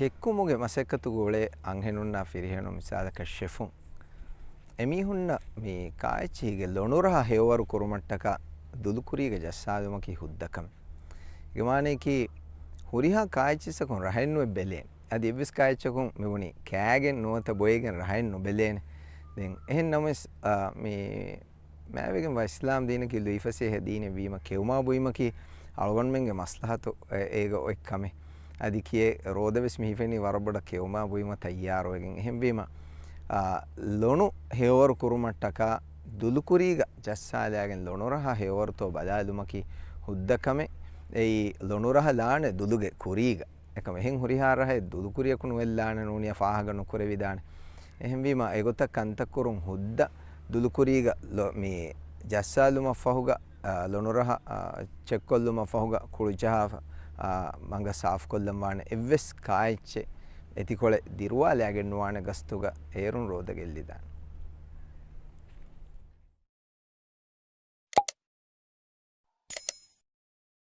කෙක්කුමුගේ මසෙක්කතු ගෝලේ අංහෙනුන්නා ෆිරිහෙනු මිසාලක ෂෙෆුන් එමිහුන්න මේ කායචීගේ ලොණුරහ හේවරු කුරුමට්ටක දුදුකුරීගේ ජස්සාදුමකි හුද්දකම ගමානේකි හුරිහා කායචිසකුන් රහෙන්නුවේ බෙලේ අද ඉවිස් කායචකුන් මෙවුනි කෑගෙන් නුවත බොයගෙන් රහෙන්නු බෙලේන දැන් එහෙන් නමස් මේ මෑවගෙන් ඉස්ලාම් දීන කිලු ඉෆසේ හදීන වීම කෙවමා බුයිමකි අලගොන්මෙන්ගේ මස්ලහතු ඒක ඔක්කමේ අදිකියේ රෝදවෙස් මිහිෆෙනි වරබඩ කෙවමා බුයිම තයාරෝගෙන් එහෙන් වීම ලොණු හේවරු කුරුමට්ටක දුලුකුරීග ජස්සාලයාගෙන් ලොණුරහ හේවරුතෝ බදාදුමකි හුද්දකමේ ඒ ලොණුරහ ලාන දුදුගේ කුරීග එකම එහෙන් හුරිහාරහ දුදුකුරියකුණු වෙල්ලාන නෝනිය ෆාහගනු කුරවිදාන එහෙන් වීම ඒගොත කන්තකුරුන් හුද්ද දුදුකුරීග මේ ජස්සාලුම ෆහුග ලොණුරහ චෙක්කොල්ලුම ෆහුග කුළුජහාෆ මංග සාෆ් කොල්ලම් වාන එවස් කායිච්චේ එතිකොළ දිරුවාලයාගෙන් නුවාන ගස්තුග ඒරුන් රෝදගෙල්ලිදාන